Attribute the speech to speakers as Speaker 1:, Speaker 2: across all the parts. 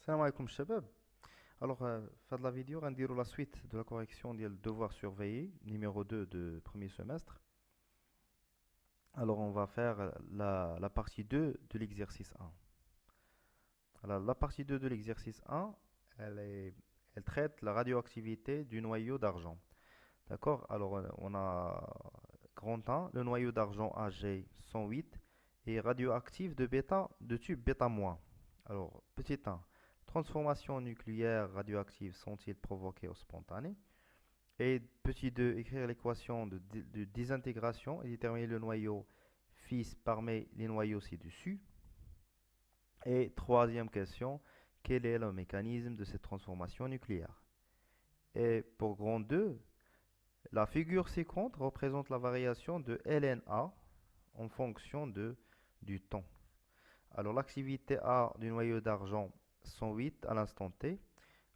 Speaker 1: Salam alaikum shabab. Alors, fin de la vidéo, on va la suite de la correction du devoir surveillé, numéro 2 de premier semestre. Alors, on va faire la partie 2 de l'exercice 1. Alors, la partie 2 de l'exercice 1, elle traite la radioactivité du noyau d'argent. D'accord? Alors, on a grand 1, le noyau d'argent Ag108 est radioactif de type bêta-. Alors, petit 1, transformations nucléaires radioactives sont-ils provoquées ou spontanées? Et petit 2, écrire l'équation de désintégration et déterminer le noyau fils parmi les noyaux ci-dessus. Et troisième question, quel est le mécanisme de cette transformation nucléaire? Et pour grand 2, la figure ci-contre représente la variation de LNA en fonction du temps. Alors l'activité A du noyau d'argent 108 à l'instant T.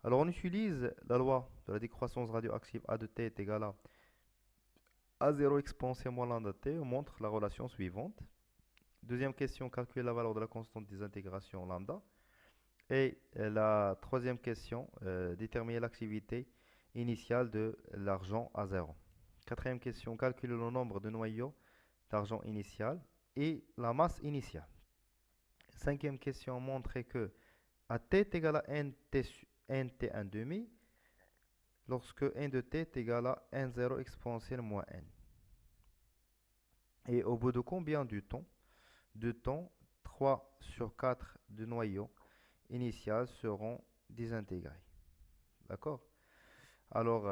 Speaker 1: Alors on utilise la loi de la décroissance radioactive A de T est égal à A0 exponentielle moins lambda T. On montre la relation suivante. Deuxième question, calculer la valeur de la constante des intégrations lambda. Et la troisième question, déterminer l'activité initiale de l'argent A0. Quatrième question, calculer le nombre de noyaux d'argent initial et la masse initiale. Cinquième question, montrer que à t est égal à nt1 demi lorsque n de t est égal à n0 exponentielle moins n. Et au bout de combien de temps? 3 sur 4 de noyaux initiaux seront désintégrés. D'accord? Alors,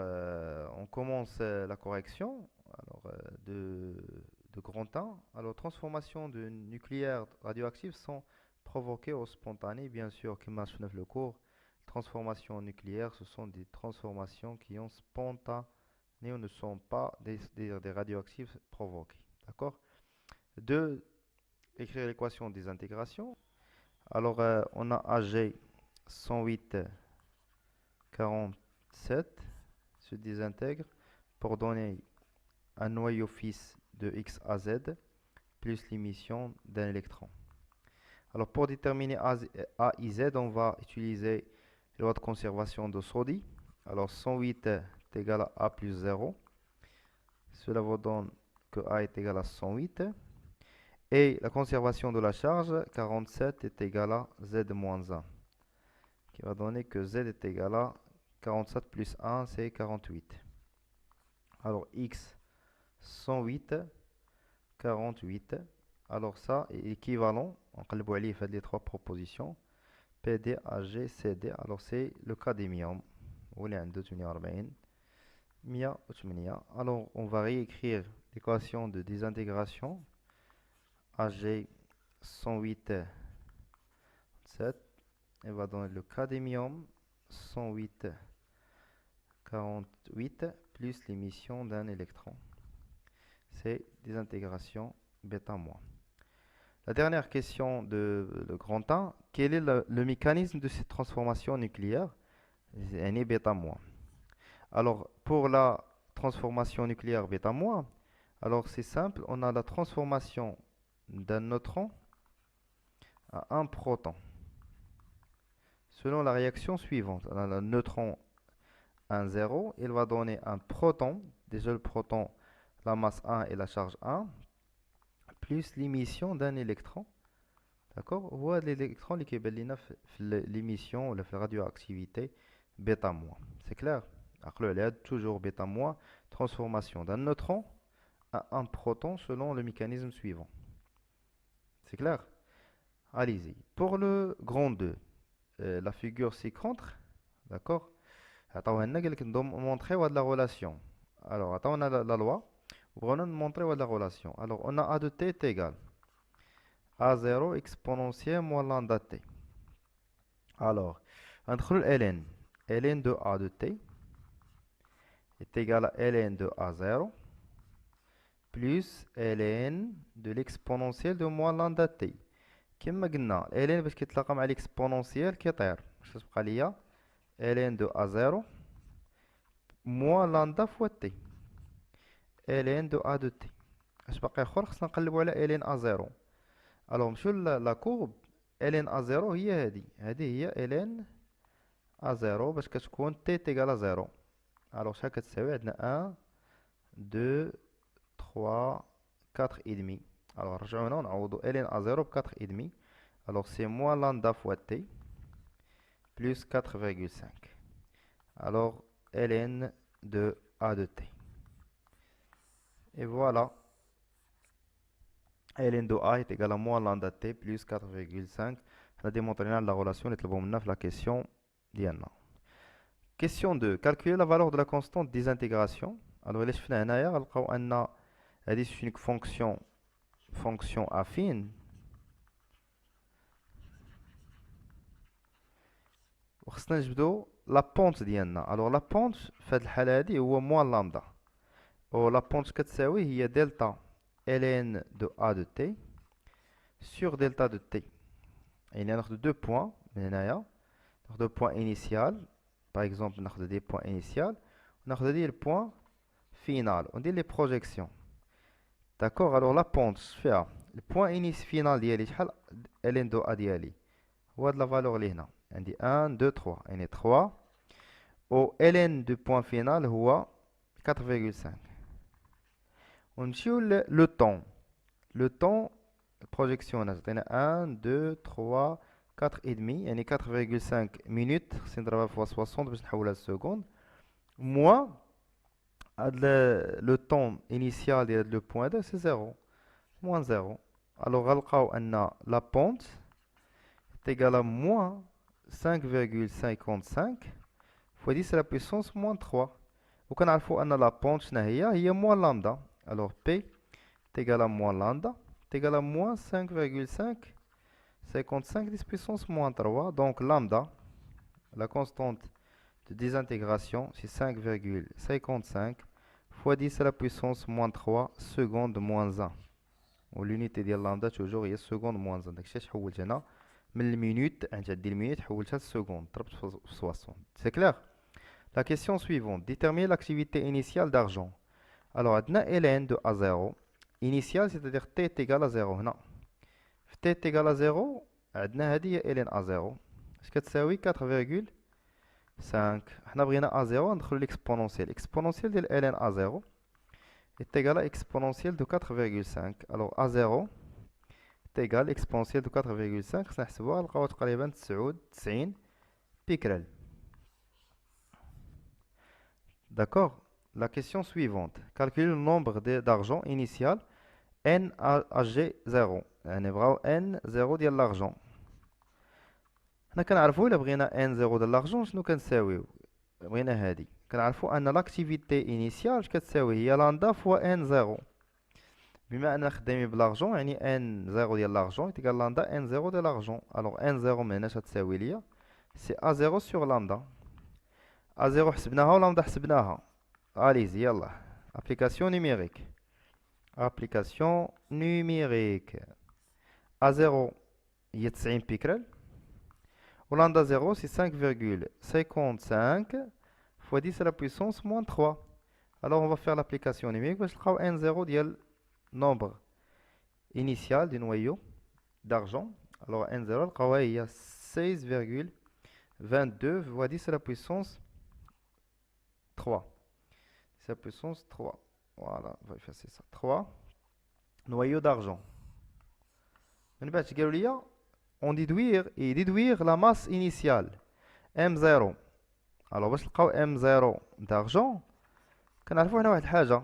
Speaker 1: on commence la correction de grand 1. Alors, transformations de nucléaires radioactifs sont provoquées ou spontanées. Bien sûr, comme mentionné dans le cours, transformations nucléaires, ce sont des transformations qui sont spontanées ou ne sont pas des radioactifs provoqués. D'accord? 2. Écrire l'équation des intégrations. Alors, on a Ag 108 47 se désintègre pour donner un noyau fils de X à Z plus l'émission d'un électron. Alors pour déterminer A et Z, on va utiliser la loi de conservation de Soddy. Alors 108 est égal à A plus 0. Cela vous donne que A est égal à 108. Et la conservation de la charge, 47 est égal à Z moins 1. Qui va donner que Z est égal à 47 plus 1, c'est 48. Alors X 108, 48. Alors ça est équivalent, on va fait les trois propositions. PD, AG, CD. Alors c'est le cadmium. Alors on va réécrire l'équation de désintégration. AG 108, 7. Elle va donner le cadmium 108, 48 plus l'émission d'un électron. C'est désintégration bêta-. La dernière question de le grand 1, quel est le mécanisme de cette transformation nucléaire? C'est bêta-. Alors, pour la transformation nucléaire bêta-, alors c'est simple, on a la transformation d'un neutron à un proton. Selon la réaction suivante, on a le neutron 1, 0, il va donner un proton, déjà le proton, la masse 1 et la charge 1, plus l'émission d'un électron. D'accord? Voilà l'électron qui est l'émission ou la radioactivité bêta-. C'est clair? Alors, toujours bêta-, transformation d'un neutron à un proton selon le mécanisme suivant. C'est clair? Allez-y. Pour le grand 2, la figure ci-contre, d'accord? Attends, on a montrer la relation. Alors, attends, on a la loi. On va montrer la relation. Alors, on a A de t est égal à 0 exponentielle moins lambda t. Alors, entre ln, ln de A de t est égal à ln de A0 plus ln de l'exponentielle de moins lambda t. كما قلنا ln باش كيتلاقى مع l'exponentielle كيطير باش تبقى ليا ln de A0 moins lambda fois t ln de A de t. اش باقي اخر خصنا نقلبوا على ln A0. Alors, monsieur la courbe, ln A0 هي هذه هي ln A0 باش كتكون t تيغال 0. الوغ شحال كتساوي؟ عندنا 1 2 3 4 et demi. الوغ نرجعو هنا ونعوضو ln A0 ب 4 et demi. الوغ سي موان lambda fois t plus 4,5. Alors ln de A de t. Et voilà, ln de A est égal à moins lambda t plus 4,5. On a démontré la relation de la question ديالنا. Question 2. Calculer la valeur de la constante des intégrations. Alors, il est une fonction affine. وخصنا نجبدو la pente ديالنا. Alors, la pente في هذه الحالة هذه هو moins lambda. و la pente كتساوي هي delta ln de A de t sur delta de t. Il y a deux points. Deux points initial. Par exemple, on a des points initiaux. On a des points final. On dit les projections. D'accord? Alors la pente, le point final ديالي شحال ln de A ديالي هو هاد la valeur اللي هنا. عندي 1 2 3 يعني 3 و ln du point final هو 4,5. ونمشيو le temps. Le temps projection عطينا 1 2 3 4 et demi يعني 4,5 minutes خصني نضربها fois 60 باش نحولها للسكوند moins le temps initial ديال le point ده c'est 0 moins 0. alors غنلقاو ان la pente est égale à moins 5,55 fois 10 à la puissance moins 3. وكنعرفوا ان la pente شنو هي moins lambda. alors P est égal à moins lambda est égal à moins 5,5 55 10 puissance moins 3. Donc lambda, la constante de désintégration, c'est 5,55 fois 10 à la puissance moins 3 seconde moins 1. l'unité de lambda toujours est seconde moins 1. Donc je حولت هنا من المينوت عند المينوت حولتها للسكوند ضربت في 60. C'est clair? La question suivante. Déterminer l'activité initiale d'argent. Alors عندنا ln de A0 initial, c'est-à-dire t est égal à 0 هنا. t est égal à 0 عندنا هذه هي ln A0 اش كتساوي 4,5. حنا بغينا A0 ندخلو l'exponentiel. Exponentiel ديال ln A0 est égal à exponentiel de 4,5. alors A0 est égal exponentiel de 4,5 خصنا نحسبوها نلقاوها تقريبا 90 بيكرل. D'accord? La question suivante. Calculer le nombre d'argent initial n AG0. يعني بغاو n0 ديال l'argent. حنا كنعرفو الا بغينا n0 ديال l'argent شنو كنساويو؟ بغينا هادي كنعرفو ان لاكتيفيتي انيسيال اش كتساوي هي لاندا فوا n0. بما اننا خدامين بلارجون يعني n0 ديال l'argent تيكال لاندا n0 ديال l'argent. الوغ n0 من هنا اش غتساوي ليا؟ سي a0 سور لاندا. a0 حسبناها و لاندا حسبناها. اليزي يلا ابليكاسيون نيميريك. application numérique. A0 هي 90 بيكرل و lambda 0 c'est 5,55 fois 10 à la puissance moins 3. alors on va faire l'application numérique باش نلقاو n0 ديال nombre initial du noyau d'argent. alors n0 نلقاوها هي 16,22 fois 10 à la puissance 3. 10 à la puissance 3. Voilà, on va effacer ça. 3 noyaux d'argent. On déduire la masse initiale M0. Alors باش نلقاو M0 d'argent كنعرفوا هنا واحد الحاجة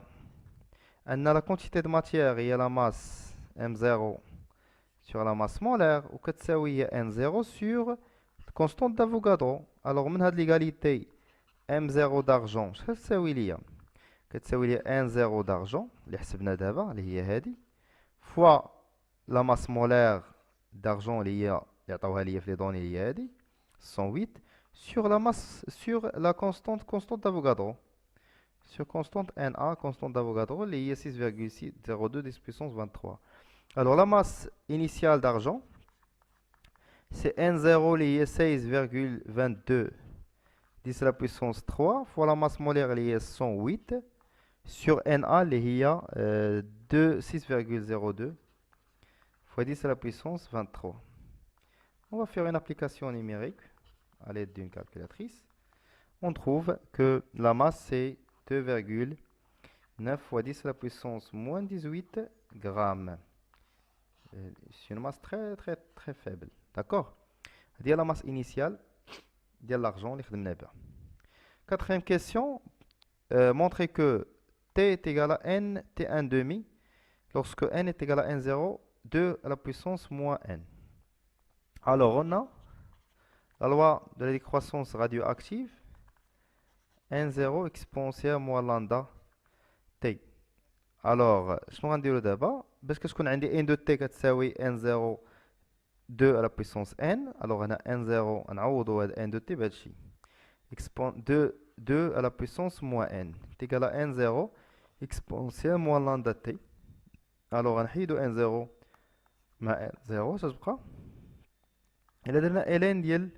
Speaker 1: أن la quantité de matière هي la masse M0 sur la masse molaire وكتساوي هي N0 sur constante d'Avogadro. alors من هاد l'égalité M0 d'argent شحال تساوي ليا؟ كتساوي لي n0 d'argent اللي حسبنا دابا اللي هي هادي فوا لا ماس مولير d'argent اللي هي اللي عطاوها ليا في لي دوني اللي هي هادي 108 sur la masse sur la constante d'Avogadro sur constante Na constante d'Avogadro اللي هي 6,602 10 puissance 23. alors la masse initiale d'argent c'est n0 اللي هي 16,22 10 à la puissance 3 fois la masse molaire اللي هي 108 sur Na اللي هي 6,02 fois 10 à la puissance 23. On va faire une application numérique à l'aide d'une calculatrice. On trouve que la masse c'est 2,9 fois 10 à la puissance moins 18 grammes. C'est une masse très très très faible. D'accord? C'est la masse initiale de l'argent. Quatrième question. Montrer que t est égal à n, t1 demi, lorsque n est égal à n0, 2 à la puissance moins n. Alors, on a la loi de la décroissance radioactive, n0 exponentielle moins lambda t. Alors, je vais dire d'abord, parce que je connais n de t qui n0, 2 à la puissance n. Alors, on a n0, on a n de t, 2 à la puissance moins n est égal à n0 exponentielle moins lambda t. Alors, on a n0 مع n0 ça se prend. Et là, on a ln ديال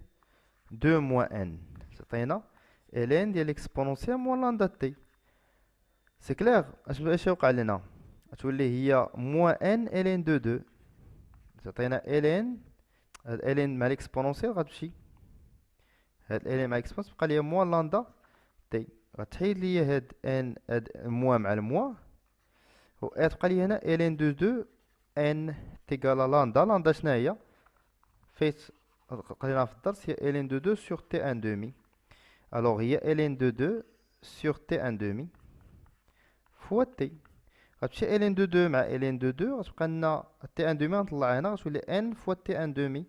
Speaker 1: 2 moins n. C'est ln ديال exponentielle moins lambda t. C'est clair. اش يوقع لنا؟ تولي هي moins n ln de 2. تعطينا ln ln مع l'exponentielle غتمشي. هاد ln مع l'exponentielle تبقى ليا moins lambda t. غتحيد ليا هاد n هاد موان مع الموان. و تبقى لي هنا ln de 2 n تيكال لامدا. لامدا شنو هي؟ فايت قريناها في الدرس هي ln de 2 sur t1 demi. alors هي ln de 2 sur t1 demi فوا t. غتمشي ln de 2 مع ln de 2 غتبقى لنا t1 demi غنطلع هنا غتولي n فوا t1 demi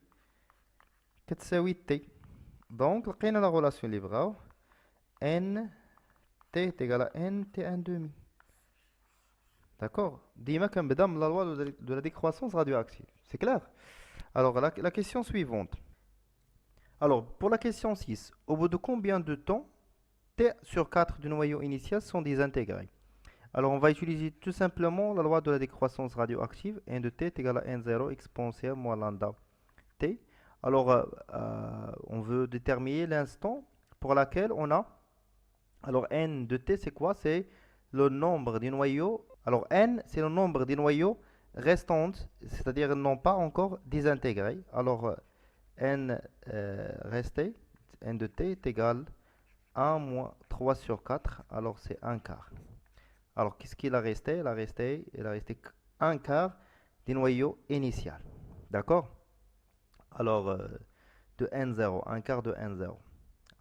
Speaker 1: كتساوي t. دونك لقينا لا غولاسيون اللي بغاو n t تيكال n t1 demi. D'accord? Dima كنبدا من la loi de la décroissance radioactive. C'est clair? Alors, la question suivante. Alors, pour la question 6, au bout de combien de temps t sur 4 du noyau initial sont désintégrés? Alors, on va utiliser tout simplement la loi de la décroissance radioactive. n de t est égal à n0 exponentielle moins lambda t. Alors, on veut déterminer l'instant pour laquelle on a... Alors, n de t, c'est quoi? C'est le nombre des noyaux. Alors, n, c'est le nombre des noyaux restants, c'est-à-dire non pas encore désintégrés. Alors, n resté, n de t est égal à 1 moins 3 sur 4. Alors, c'est 1 quart. Alors, qu'est-ce qu'il a resté? Il a resté 1 quart des noyaux initial. D'accord? Alors, de n0, 1 quart de n0.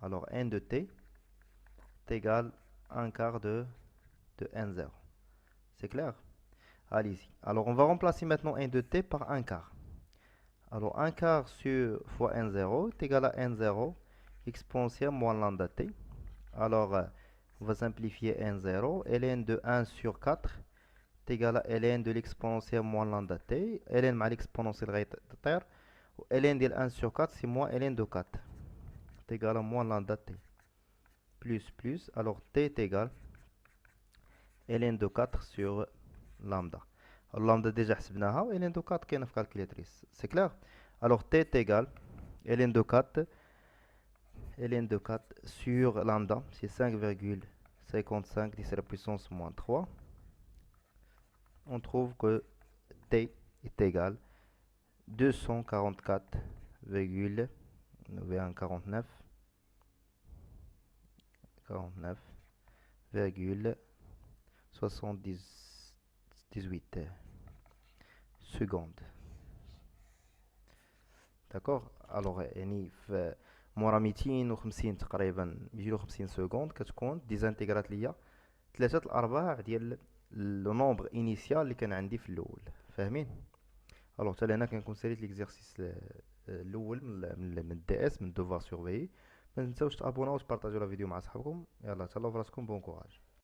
Speaker 1: Alors, n de t est égal à 1 quart de n0. C'est clair? Allez-y. Alors, on va remplacer maintenant n de t par 1 quart. Alors, 1 quart fois n0 est égal à n0 exponentielle moins lambda t. Alors, on va simplifier n0. ln de 1 sur 4 est égal à ln de l'exponentielle moins lambda t. ln مع l'exponentielle غيطير. ln de 1 sur 4 c'est moins ln de 4. C'est égal à moins lambda t. Plus. Alors, t est égal ln de 4 sur lambda. Alors, lambda déjà حسبناها و ln de 4 كاينه في calculatrice. C'est clair? Alors, t est égal ln de 4 sur lambda, c'est 5,55 10 à la puissance moins 3. On trouve que t est égal 249,78 secondes. D'accord? Alors, يعني في مورا 250 تقريبا 250 سكوند كتكون ديزانتيغرات ليا 3/4 ديال لو نومبر انيسيال اللي كان عندي في الاول. فاهمين؟ الوغ حتى لهنا كنكون ساليت ليكزيرسيس الاول من الدي اس من دوفوار سورفيي. ما تنساوش تابوناو وتبارطاجيو لا فيديو مع صحابكم. يلا تهلاو فراسكم، بون كوراج.